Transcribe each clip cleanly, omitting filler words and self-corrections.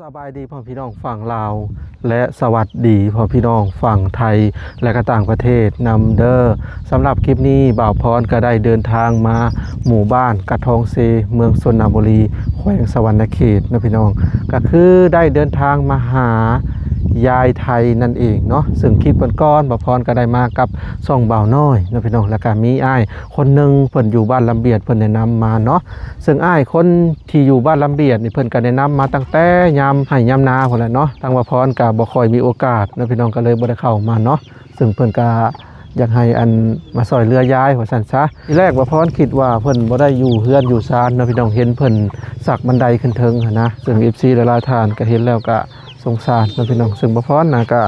สบายดีพ่อพี่น้องฝั่งลาวและสวัสดีพ่อพี่น้องฝั่งไทยและก็ต่างประเทศนำเด้อสำหรับคลิปนี้บ่าวพรก็ได้เดินทางมาหมู่บ้านกระทองเซเมืองชนบุรีแขวงสวรรณเขตนะพี่น้องก็คือได้เดินทางมาหายายไทยนั่นเองเนาะซึ่งคลิปก่อนบ่าวพรก็ได้มากับซ่องบ่าวน้อยนะพี่น้องแล้วก็มีอ้ายคนหนึงเพิ่นอยู่บ้านลำเบียดเพิ่นแนะนำมาเนาะซึ่งอ้ายคนที่อยู่บ้านลำเบียดนี่เพิ่นก็แนะนำมาตั้งแต่ยามให้ยามนาพุ่นแหละเนาะทางบ่าวพรก็บ่ค่อยมีโอกาสนะพี่น้องก็เลยบ่ได้เข้ามาเนาะซึ่งเพิ่นก็อยากให้อันมาซอยเรือยายว่าซั่นซะทีแรกบ่าวพรคิดว่าเพิ่นบ่ได้อยู่เฮือนอยู่ศาลนะพี่น้องเห็นเพิ่นสักบันไดขึ้นเทิงหันนะซึ่ง FC หลายๆท่านก็เห็นแล้วก็สงสารนะพี่น้องซึ่งบ่าวพรน่ะก็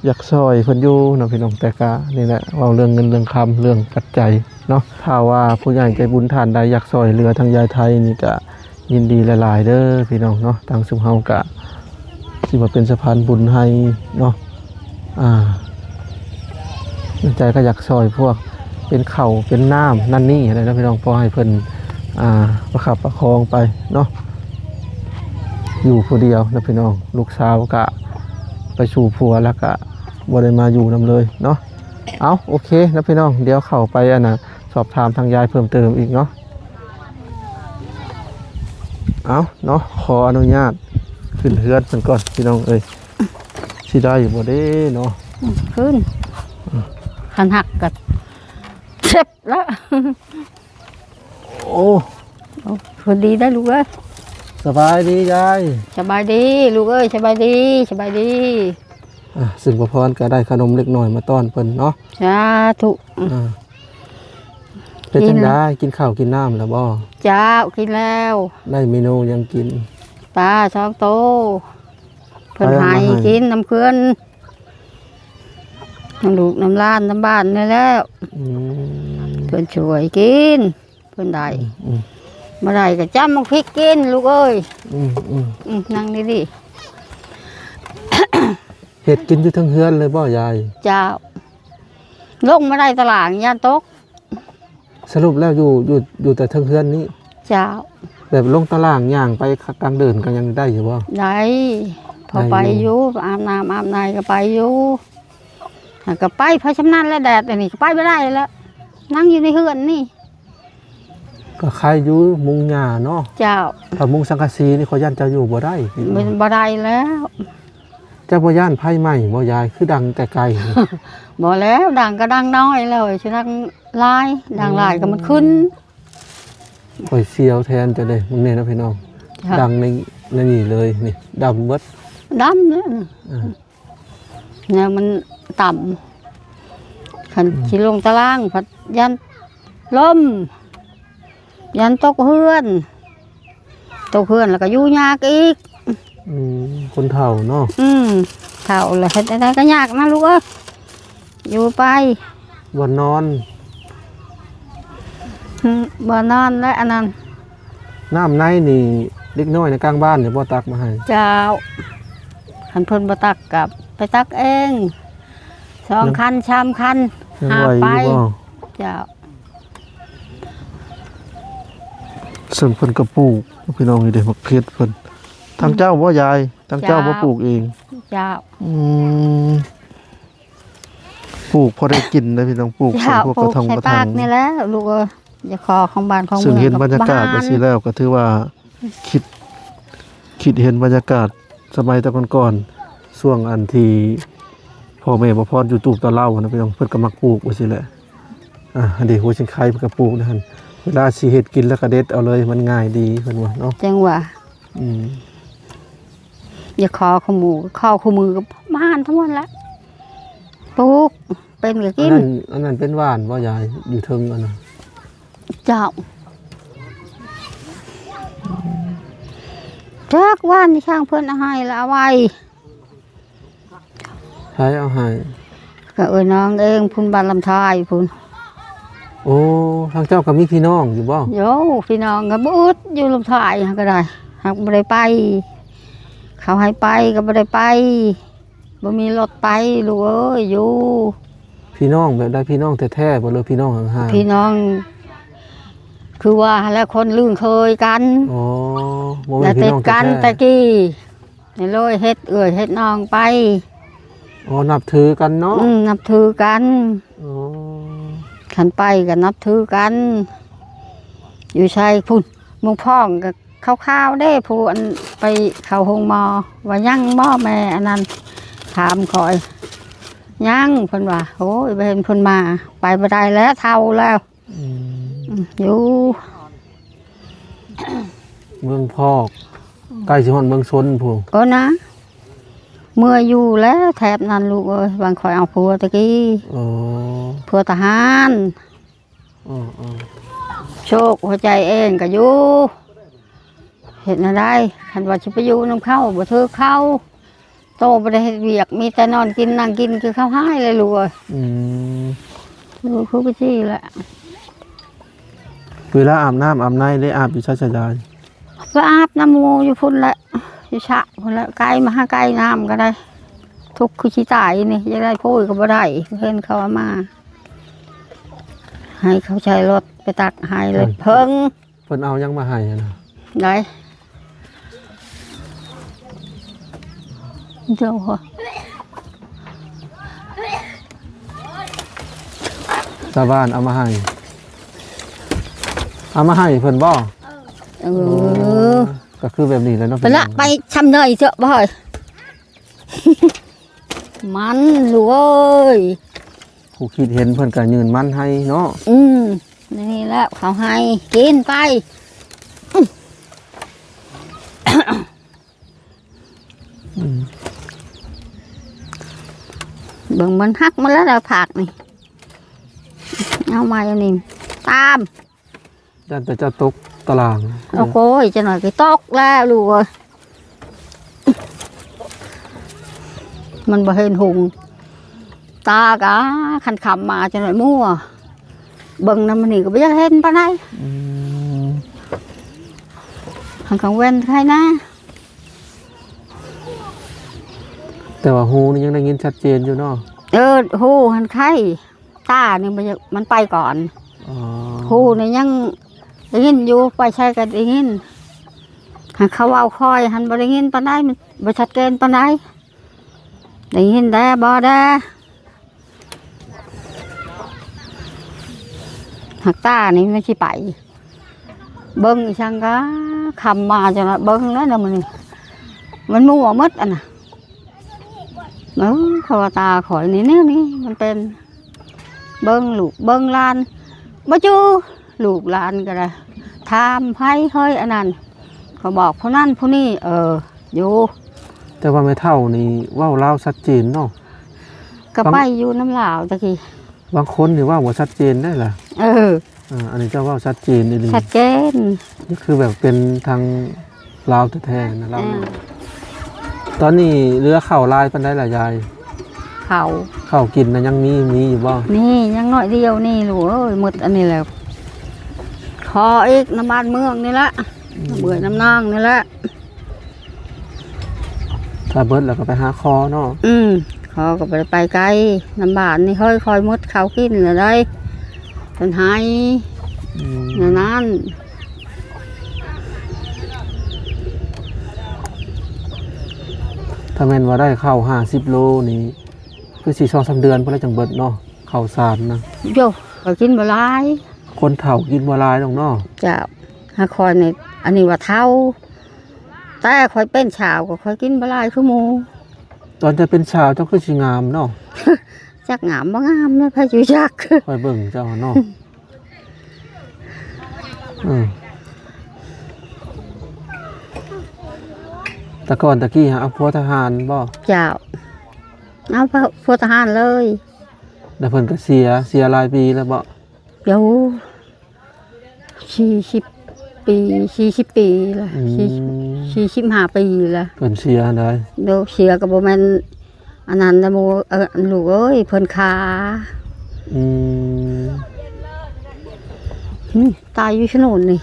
อยากซอยเพิ่นอยู่นะพี่น้องแต่ก็นี่แหละเว้าเรื่องเงินเรื่องคำเรื่องปัจจัยเนาะถ้าว่าผู้ใหญ่ใจบุญท่านใดอยากซอยเรือทางยายไทยนี่ก็ยินดีหลายๆเด้อพี่น้องเนาะทางซุมเฮาก็สิมาเป็นสะพานบุญให้เนาะใจก็อยากซอยพวกเป็นข้าวเป็นน้ำนั่นนี่อะไรนะพี่น้องพอให้เพิ่นประคับประคองไปเนาะอยู่ผู้เดียวนะพี่น้องลูกสาวก็ไปสู่ผัวแล้วก็บ่ได้มาอยู่นำเลยเนาะเอาโอเคนะพี่น้องเดี๋ยวเข้าไปสอบถามทางยายเพิ่มเติมอีกเนาะเอาเนาะขออนุญาตขึ้นเฮือนเพิ่นก่อนพี่น้องเอ้ยสิได้บ่เด้เนาะขึ้นขันหักกับเจ็บแล้วโอ้พอดีได้ลูกเอ้ยสบายดียายสบายดีลูกเอ้ยสบายดีสบายดีซึ่งพ่อพรก็ได้ขนมเล็กน้อยมาต้อนเพิ่นเนาะสาธุเป็นจังได้กินข้าวกินน้ำแล้วบ่เจ้ากินแล้วได้เมนูยังกินปลาช่องโตเพิ่นให้กินน้ำเพื่อนน้ำลูกน้ำล้านน้ำบ้านนี่แล้วเพิ่นช่วยกินเพิ่นได้มาได้ก็จ้ำมังพริกกินลูกเอ้ยนั่งนี่ดิเห็ดกินอยู่ทั้งเฮือนเลยบ่ยายเจ้าลงมาได้ตลาดย่านตกสรุปแล้วอยู่แต่ทั้งเฮือนนี้เจ้าแบบลงตารางย่างไปกลางเดินก็ยังได้อยู่บ่ได้พอไปอยู่อาบน้ำอาบในก็ไปอยู่ก็ไปเพราะชำนาญแล้วแดดนี่ก็ไปไม่ได้แล้วนั่งอยู่ในเฮือนนี่ก็ใครอยู่มุงหญ้าเนาะเจ้าถ้ามุงสังกะสีนี่เขาย่านเจ้าอยู่บ่ได้บ่ได้แล้วเจ้าบ่ย่านไผใหม่บ่ยายคือดังแต่ไกลบ่แล้วดังก็ดังน้อยเลยสิดังลายดังลายก็มันขึ้นข่อยเสียวแทนจะได้มึงเนี่ยนะพี่น้องดังในนี่เลยนี่ดำเบิดดำเนี่ยมันต่ำขันชิลงตารางพัดยันล้มยันตกเฮือนแล้วก็อยู่ยากอีกคนเฒ่าเนาะเฒ่าแล้วเฮ็ดได้ก็ยากนะลูกเอ้ยอยู่ไปบ่นอนและอันนั้นน้ำในนี่เล็กน้อยในกลางบ้านเนี่ยบ่ตักมาให้เจ้าคันเพิ่นบ่ตักกับไปตักเอง2 คัน3 คันหาไปเจ้าส่วนเพิ่นก็ปลูกพี่น้องนี่เด้มักเพชรเพิ่นทางเจ้าบ่ยายทางเจ้าบ่ปลูกเองเจ้าปลูกพอได้กินนะพี่น้องปลูกพวกกระทงกระทังนี่แหละลูกเอ้ยอย่าคอของบ้านของเมืองซึ่งเห็นบรรยากาศไปสิแล้วก็ถือว่าคิดเห็นบรรยากาศสมัยแต่ก่อนๆช่วงอันที่พ่อแม่บ่พรอยู่ตูบตะเล่านะพี่น้องเพิ่นก็มักปลูกว่าสิแหละอันนี้หัวชิงไข่เพิ่นก็ปลูกนะหั่นเวลาสิเฮ็ดกินแล้วก็เด็ดเอาเลยมันง่ายดีเพิ่นว่าเนาะจังว่าอย่าคอขมูข้อขมือกับบ้านทั้งหมดแล้วปลูกเป็นก็กินอันนั้นเป็นหวานบ่ยายอยู่เทิงอันน่ะเจ้าจักว่านที่ช่างเพิ่นเอาให้แล้วเอาไว้ใช้เอาให้ก็น้องเองพุ่นบ้านลำทายพุ่นโอ้ทางเจ้าก็มีพี่น้องอยู่บ่โยพี่น้องก็บ่อึดอยู่ลำทายก็ได้หากบ่ได้ไปเขาให้ไปก็บ่ได้ไปบ่มีรถไปลูกเอ้ยอยู่พี่น้องแบบได้พี่น้องแท้ๆบ่เลยพี่น้องห่างๆพี่น้องคือว่าแล้วคนลื่นเคยกันอ๋อแต่ติดกันตะกี้ ในโลยเฮ็ดเฮ็ดน้องไป อ๋อนับถือกันเนาะ นับถือกัน อ๋อ ขันไปกันนับถือกัน อยู่ใช่พุ่นมึงพ่องกับข้าวๆได้ผู้อันไปเข้าห้องหมอว่ายังหมอแม่อันนั้นถามคอยยังเพิ่นว่าโอ้ยไปเห็นเพิ่นมาไปบ่ได้แล้วเท่าแล้วอยู่ เมืองพอกใกล้สิฮอดเมืองชนพู้ ก็นะ เมื่ออยู่แล้วแถบนั้นลูกเอ้ยบางคอยเอาผัวตะกี้ อ๋อ ผัวทหาร อ๋อ โชคหัวใจเองก็อยู่เห็นอะไรคันว่าจะไปอยู่น้ำเข้าบ่เธอเข้าโตบ่ได้เฮ็ดเวียกมีแต่นอนกินนั่งกินคือข้าวให้เลยลูกเอ้ย ลูกคือไปที่แหละ เวลาอาบน้ำอาบในได้อาบอยู่ชัยาย ก็อาบน้ำมูอยู่พุ่นแหละอยู่ชะพุ่นแหละไกลมาหาไกลน้ำก็ได้ ทุกข์คือชีตายนี่จะได้พูดก็บ่ได้เพิ่นเขาเอามา ให้เขาใช้รถไปตักให้เลยเพิ่ง เพิ่นเอายังมาให้นะ ได้เจ้าหัว ชาวบ้านเอามาให้เพิ่นบ่ ก็คือแบบนี้แหล้วเนาะ ไปละไปชำเนยเถอะบ่อย มันรวย ผู้คิดเห็นเพิ่นก็ยืนมันให้เนาะ นี่แหละเขาให้กินไป เบิ่งมันหักมาแล้วเราผักนี่เอามาอย่างนี้ตาม ยันแต่จะตกตาราง เอาโก้ยจะหน่อยก็ตกแล้วลูกเอ้ยมันบ่เห็นหุงตากะขันขำมาจะหน่อยมั่วเบิ่งน้ำมันนี่ก็ไม่อยากเห็นปานใดหันกังเว้นใครนะ แต่ว่าฮูนี่ยังได้ยินชัดเจนอยู่เนาะ หูหันไข่ตานี่มันไปก่อน อ๋อ หูนี่ยังได้ยินอยู่ไปใช้กันได้ยินหันเขาเอาคอยหันบ่ได้ยินปานใดมันบ่ชัดเจนปานใดได้ยินได้บ่ได้หักตานี่ไม่ใช่ไปเบิ้งอีช่างก็คำมาจะมาเบิ้งแล้วนะมันมั่วมดอ่ะนะเขาว่าตาข่อยนี่เนี่ยนี่มันเป็นเบิ้งลูกเบิ้งลานบ่จูลูกลานก็ได้ทำให้เฮ้ยอันนั้นเขาบอกผู้นั่นผู้นี่อยู่ แต่ว่าไม่เท่านี่เว้าลาวชัดเจนเนาะ ก็ไปอยู่น้ำลาวตะกี้ บางคนนี่ว่าบ่ชัดเจนได้ล่ะ อันนี้เจ้าเว่าชัดเจนดี ชัดเจน นี่คือแบบเป็นทางลาวแท้ๆนะลาวตอนนี้เรือเข้าลายปานใดล่ะยาย เขา กินนะยังมีอยู่บ่ นี่ยังน้อยเดียวนี่ลูกเอ้ยหมดอันนี้แหละขออีกน้ำบ้านเมืองนี่ละเบื่อน้ำนางนี่ละ ถ้าเบิดแล้วก็ไปหาคอเนาะ ขอก็ไปไกลน้ำบ้านนี่เฮ้ยคอยมดเขากินเลยได้เป็นไห้นั้น ถ้าแม่นว่าได้ข้าว50 โลนี่คือสิ2-3 เดือนพุ่นละจังเบิดเนาะข้าวสารนะ โย่ก็กินบ่หลาย คนเฒ่ากินบ่หลายดอกเนาะ จะหาคอยในอันนี้ว่าเท่าแต่คอยเป็นชาวก็คอยกินบ่หลายคือหมู ตอนจะเป็นชาวเจ้าคือสิงามเนาะ จักงามบ่งามนะพะอยู่จัก คอยเบิ่งเจ้าเนาะแต่ก่อนตะกี้เอาพัวทหารบ่ เจ้าเอาพวกทหารเลย แต่เพิ่นก็เสียหลายปีแล้วบ่ เดี๋ยว40 ปีละ45 ปีละ เพิ่นเสียได้ เดี๋ยวเสียกับโบแมนอันนั้นนะโมลูกเอ้ยเพิ่นขาตายอยู่ชนูนนี่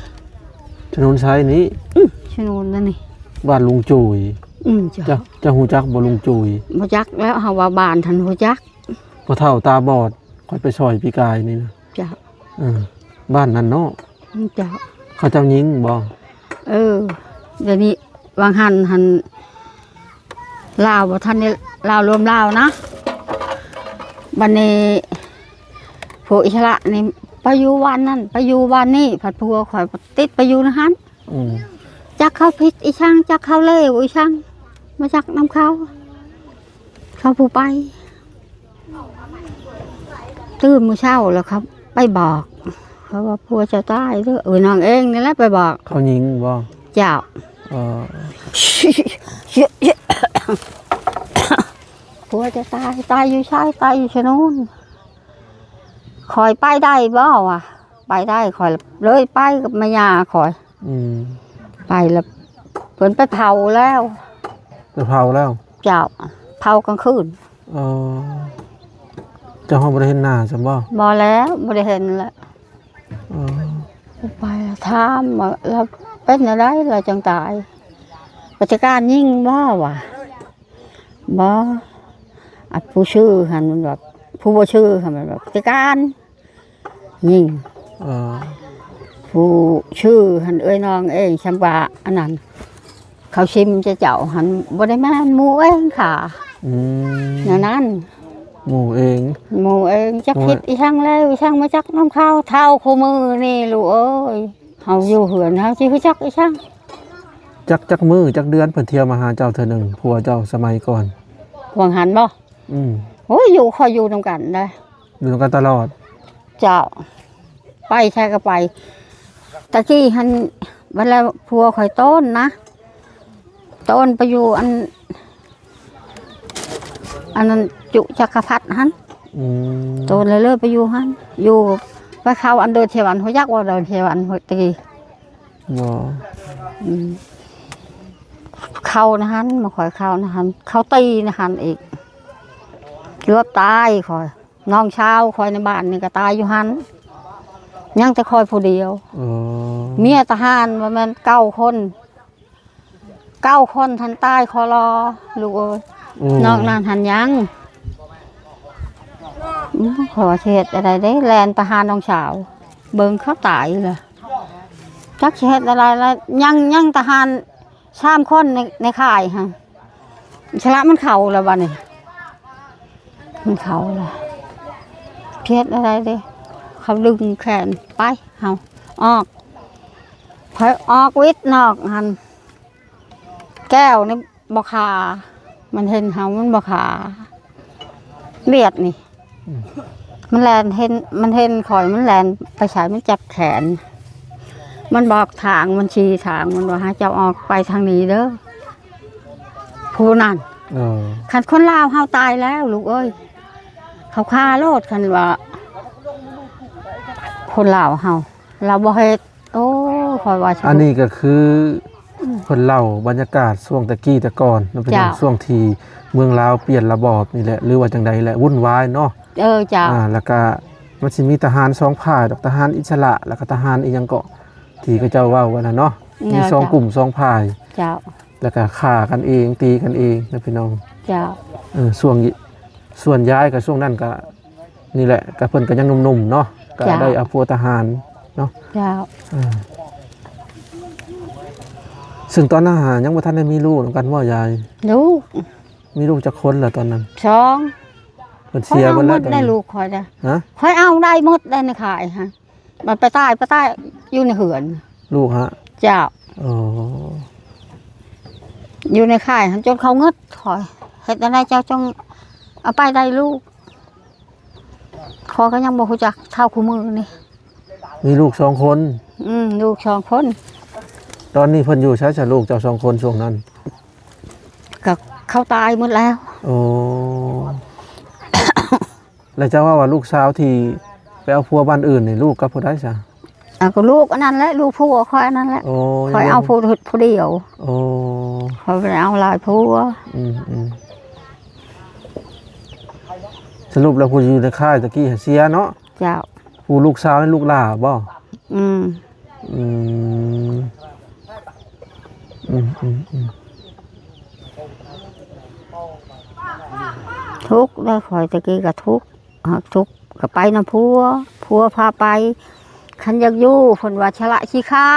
ถนนสายนี้ ชนูนนั่นนี่ บ้านลุงจุย จ้ะ จะฮู้จักบ่ลุงจุย บ่จักแล้วเฮาว่าบ้านทันบ่จัก พ่อเฒ่าตาบอดค่อยไปซอยพี่กายนี่นะ จ้ะ บ้านนั้นเนาะ จ้ะ เขาเจ้ายิงบ่ เดี๋ยวนี้วางหัน ลาวบ่ทันได้ลาวรวมลาวนะบัดนี้ผู้อิสระนี่ไปอยู่วันนั้นไปอยู่วันนี้ผัดผัวข่อยติดไปอยู่นะฮัน จักเขาผิดอีช่างจักเขาเลวอีช่างมาจักน้ำเขาผู้ไปตื่นมื้อเช้าแล้วครับไปบอกเขาว่าผัวจะตายเด้อนางเองนี่แหละไปบอก เขายิงบ่ เจ้า เออ ผัวจะตายอยู่ใช่ตายอยู่ชะนู้นคอยไปได้บ่วะไปได้คอยเลยไปกับแม่ย่าคอยไปแล้วเพิ่นไปเผาแล้ว จะเผาแล้ว เจ้าเผากลางคืน เออเจ้าห้องบ่ได้เห็นหน้าจังบ่ บ่แล้วบ่ได้เห็นแล้ว เออ ไปแล้วถามว่าแล้วเป็นอะไรเราจังตายราชการยิ่งบ่วะบ่อัดผู้ชื่อหันมันแบบผู้บ่ชื่อหันมันแบบราชการยิ่ง เออ ผู้ชื่อหันเอ้ยน้องเองชำว่าอันนั้นเขาชิมจะเจ้าหันบ่ได้แม่นหมู่เองค่ะอย่างนั้น หมู่เอง หมู่เองจักคิดอีช่างแล้วอีช่างมาจักน้ำข้าวเท่าคู่มือนี่ลูกเอ้ยเฮาอยู่เหือนเฮาสิฮู้จักอีช่าง จักมื้อจักเดือนเพิ่นเที่ยวมาหาเจ้าเทื่อหนึงผัวเจ้าสมัยก่อน วังหันบ่โอ้ยอยู่คอยอยู่นำกันได้ อยู่กันตลอด เจ้าไปใช่ก็ไปตะกี้หันเวลาผัวคอยต้นนะต้นไปอยู่อันนั้นจุจักรพรรดิหันต้นเลยเลื่อยไปอยู่หันอยู่ไปเข้าอันเดินเทวันหัวยักษ์ว่าเดินเทวันหัวตะกี้เข้านะฮันมาคอยเข้านะฮันเข้าตีนะฮันอีกเกือบตายคอยน้องเช้าคอยในบ้านนี่ก็ตายอยู่หันยังแต่คอยผู้เดียวเมียทหารว่ามัน9 คนทันตายคอรอลูกเอ้ยนอกนั้นทันยังขอเทศอะไรได้แลนทหารน้องสาวเบิ่งเขาตายเลยจักเทศอะไรแล้วยังทหาร3 คนในค่ายฮะชละมันเข่าแล้วบ้านี่มันเข่าแล้วเทศอะไรเด้เขาดึงแขนไปเอาออกพอออกวิทย์นอกหันแก้วนี่บกขามันเห็นเฮามันบกขาเบียดนี่มันแลนเห็นมันเห็นคอยมันแลนไปฉายมันจับแขนมันบอกทางมันชี้ทางมันว่าให้เจ้าออกไปทางนี้เด้อผู้นั่นขันคนลาวเฮาตายแล้วลูกเอ้ยเขาฆ่าโลดคันว่าคนลาวเฮาเราบ่เฮ็ดโอ้คอยว่าอันนี้ก็คือคนเล่าบรรยากาศช่วงตะกี้แต่ก่อนมันเป็นช่วงที่เมืองลาวเปลี่ยนระบอบนี่แหละหรือว่าจังใดแหละวุ่นวายเนาะจ้าแล้วก็มันสิมีทหาร2 ฝ่ายดอกทหารอิสระแล้วก็ทหารอีหยังก็ที่เขาเจ้าเว้ากันน่ะเนาะมี2 กลุ่ม2 ฝ่ายเจ้าแล้วก็ฆ่ากันเองตีกันเองนะพี่น้องเจ้าส่วนย้ายก็ช่วงนั้นก็นี่แหละก็เพิ่นก็ยังหนุ่มๆเนาะก็ได้เอาพวกทหารเนาะเจ้าซึ่งตอนนั้นยังบ่ทันได้มีลูกกันว่ายายลูกมีลูกจักคนเหรอตอนนั้น2เพิ่นเสียเบิดแล้วได้ลูกคอยได้คอยเอาได้หมดได้ในขายฮะมันไปใต้อยู่ในเหือนลูกฮะเจ้าอยู่ในค่ายจนเขาเงึดคอยเฮ็ดอะไรเจ้าจงเอาไปได้ลูกคอก็ยังบ่ฮู้จักเท่าคู่มือนี่มีลูก2 คนลูก2 คนตอนนี้เพิ่นอยู่ใช้ลูกเจ้า2 คนช่วงนั้นก็เขาตายหมดแล้วแล้วเจ้าว่าลูกสาวที่ไปเอาผัวบ้านอื่นนี่ลูกกับผู้ใดซะก็ลูกอันนั้นแหละลูกผัวคอยอันนั้นแหละคอยเอาผู้เดียวคอยไปเอาหลายผัวสรุปแล้วผู้อยู่ในค่ายตะกี้เสียเนาะเจ้าผู้ลูกสาวและลูกหลานบ่ทุกได้คอยตะกี้ก็ทุกก็ไปนะผัวพาไปขันอยากอยู่ผลว่าชละชีคา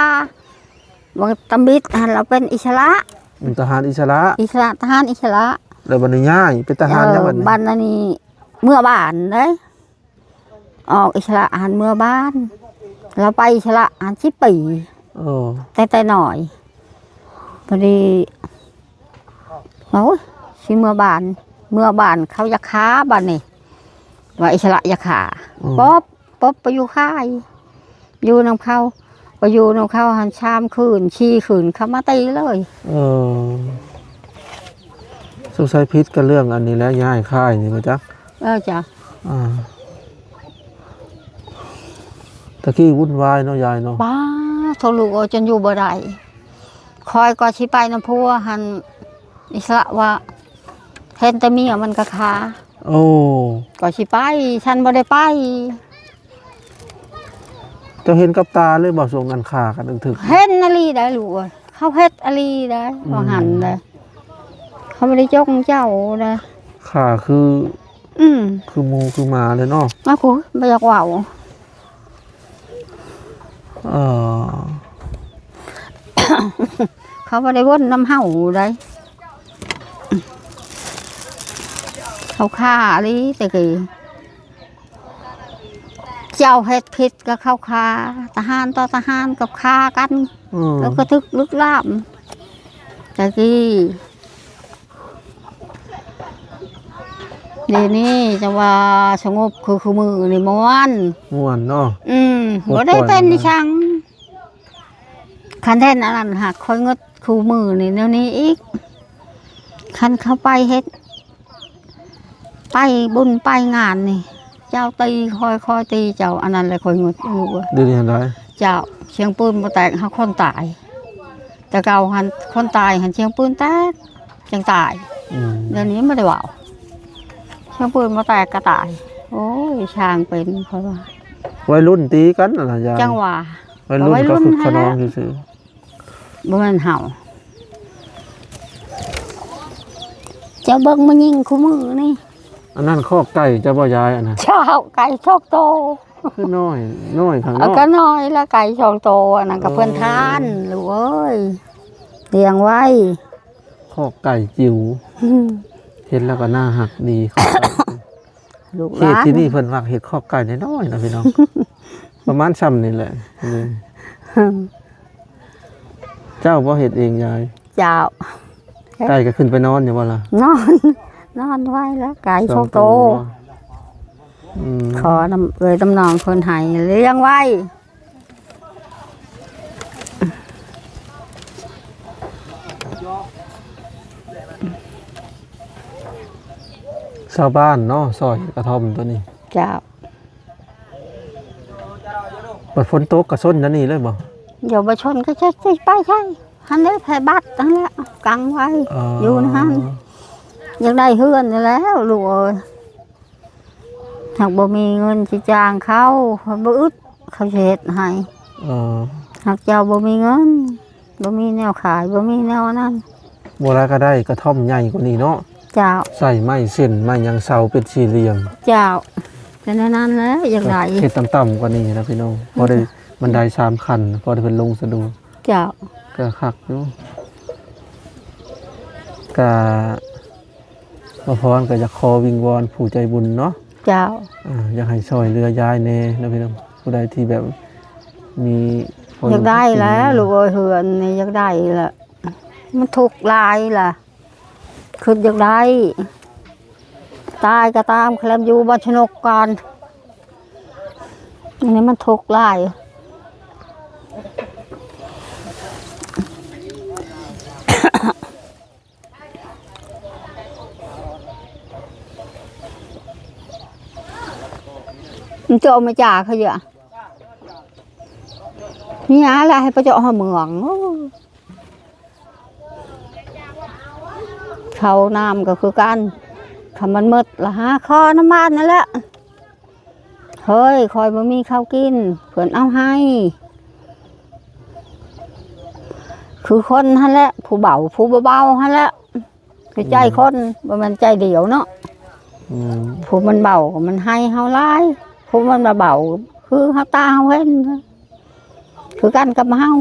บางตำบิดหันเราเป็นอิสระทหารอิสระทหารอิสระ แล้วบัดนี้ย้ายเป็นทหารแล้วบัดนี้ บ้านอันนี้เมื่อบ้านเด้ออกอิสระอาหารเมื่อบ้านเราไปอิสระอาหาร10 ปี โอ้ แต่หน่อยพอดีโอ้ยสิเมื่อบ้านเขาอยากค้าบ้านนี่ว่าอิสระอยากขาป๊อบไปอยู่ค่ายอยู่นำเขาไปอยู่นำเขาหันชามคืนชี้คืนเขามาตีเลย สงสัยพิษกับเรื่องอันนี้แล้วย้ายค่ายนี่มาจัก จ้ะ ตะกี้วุ่นวายเนาะยายเนาะ ป้าโทรลูกจนอยู่บ่ได้คอยก็ชิไปน้ำพัวหันอิสระว่าเห็นแต่เมียมันก็ขา โอ้ ก็ชิไปฉันบ่ได้ไป เจะเห็นกับตาเลยบ่ส่งกันขากันถึก เห็นอลีได้ลูกเอ้ยเขาเฮ็ดอลีได้ว่าหันได้เขาไม่ได้จกเจ้าได้ ขาคือ คือหมูคือหมาเลยเนาะ มาคุยไม่อยากเว่า เออ เขาไม่ได้วนน้ำเห่าได้เขาฆ่าอลีแต่กี้เจ้าเฮ็ดผิดก็เข้าฆ่าทหารต่อทหารกับฆ่ากัน แล้วก็ทึกลึกลาบแต่กี้เดี๋ยวนี้จะว่าสงบคือมือนี่ม้วน ม่วนเนาะ บ่ได้เป็นนี่ช่างคันแท่นอันนั้นหักคอยงดคู่มือนี่แนวนี้อีกคันเข้าไปเฮ็ดไปบุญไปงานนี่ เจ้าตีคอยตีเจ้าอันนั้นเลยคอยงดอยู่ เดี๋ยวนี้เห็นได้ เจ้าเชียงปืนมาแตกหักคนตาย แต่เก่าหันคนตายหันเชียงปืนแตกจังตายเดี๋ยวนี้ไม่ได้ว่าเชียงปืนมาแตกก็ตาย โอ้ยช่างเป็นเพราะว่า วัยรุ่นตีกันน่ะนะยาย จังหวะ วัยรุ่นก็คือขนองซื่อ บ่แม่นเห่าเจ้าเบิ่งมายิงคู่มือนี่ ๆอันนั้นคอกไก่จะบ่ยายอันน่ะ เจ้าไก่ชอกโต คือน้อยข้างน เอา อก ก็น้อยละไก่ชอกโตอันนั้นก็เพิ่นทานลูกเอ้ยเลี้ยงไว้ คอกไก่จิ๋วเห็นแล้วก็น่าหักดีคอกไก่ ลูกห เขต ลาน ที่นี่เพิ่นว่าเห็ดคอกไก่น้อยๆนะพี่น้อง ประมาณซ้ำนี่แหละเลยเจ้าบ่เห็ดเองยาย เจ้า ไก่ก็ขึ้นไปนอนอยู่บ่ล่ะ นอนไว้แล้วไก่ชอกโต อืม ขอตำนองคนไห้เลี้ยงไว้ ชาวบ้านเนาะซอยกระท่อมตัวนี้ เจ้า บัดฝนตกกระส้นนั่นนี่เลยบ่ เดี๋ยวไปชนก็จะไปใช่ฮันได้แผ่บัตรนั่นแหละกังไว้ อยู่นะฮันยังได้เฮือนอยู่แล้วลูกเอ้ยหากบ่มีเงินสิจ้างเขาบ่อึดเขาสิเฮ็ดให้ เออ หากเจ้าบ่มีเงินบ่มีแนวขายบ่มีแนวนั้น บ่แล้วก็ได้กระท่อมใหญ่กว่านี้เนาะ เจ้า ใส่ไม้เส้นไม้ยางเสาเป็นสี่เหลี่ยม เจ้าเป็นแนวนั้นแหล้วอย่างไร เฮ็ดต่ำๆกว่านี้นะพี่น้องพอได้บันได3ขั้นพอได้เพิ่นลงสะดวก เจ้า ก็คักอยู่ก็มาพรก็จะขอวิงวอนผู้ใจบุญเนาะ เจ้า อยากให้ช่วยเรือยายแน่นะพี่น้องผู้ใดที่แบบมีคน อยากได้แล้วลูกเอ้ยเฮือนนี่อยากได้ละมันถูกข์หลายล่ะคืออยากได้ตายก็ตามแคลมอยู่บ้านชนกก่อนอันนี้มันถูกข์หลายมันจะเอามาจ่าเขาเยอะนี่อะไรให้ไปเจาะหัวเมืองเขาน้ำก็คือกันคำมันมืดละฮะคอน้ำบ้านนั่นแหละเฮ้ยคอยบ่มีข้าวกินเพื่อนเอาให้ คือคนฮะแหละผู้เบาผู้เบาฮะแหละคือใจคนบ่แมันใจเดียวเนาะผู้มันเบาก็มันให้เฮาหลายผู้มันเบาคือเฮาตาเฮาเห็นคือกันกับเฮา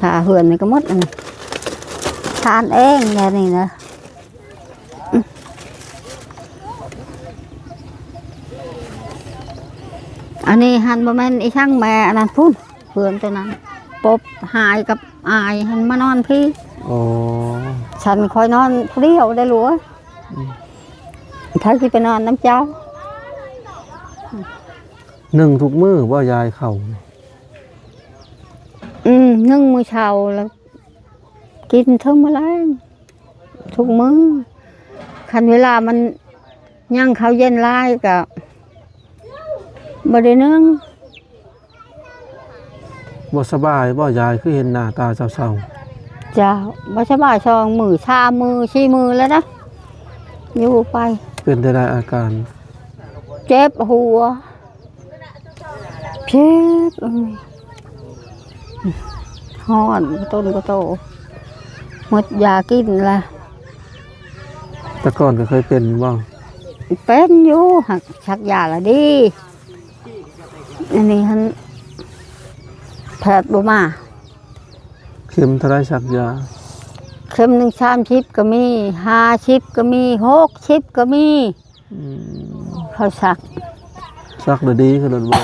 ถ้าเหือนนี่ก็หมดอันนี้ทานเองแค่นี้นะอันนี้หันบ่แม่นอีช่างแม่อันนั้นพุ่นเหือนตัวนั้นปบหายกับอายหันมานอนพี่ อ๋อ ฉันคอยนอนเดียวได้หลัวถ้าที่ไปนอนน้ำเจ้า หนึ่งทุกมื้อว่ายายเข้า นึ่งมื้อเช้าแล้วกินทั้งมื้อแลงทุกมื้อคันเวลามันย่างเขาวเย็นหลายก็บ่ได้นึ่ง บ่สบายบ่ยายคือเห็นหน้าตาเศร้า เจ้าบ่สบายช่องมือชามือชี้มือแล้วนะอยู่ไป ๆเป็นได้อาการ เจ็บหัวเจ็บฮ้อนต้นก็โตหมดยากินละ แต่ก่อนก็เคยเป็นบ่ เป็นอยู่หักชักยาละดีอันนี้ฮันแพทย์บ่มา เข็มเท่าไรสักยา เข็มหนึ่ง30ก็มี50ก็มี60ก็มี อืม เขาสัก สักเดี๋ยวดีขึ้นแล้วบ่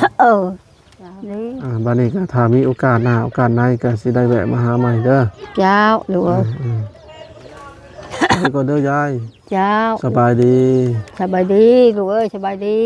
นี่ บัดนี้ก็ถ้ามีโอกาสหน้าโอกาสในก็สิได้แวะมาหาใหม่เด้อ เจ้าหรือว่า ไปก่อนเด้อยาย เจ้า สบายดี สบายดีลูกเอ้ยสบายดี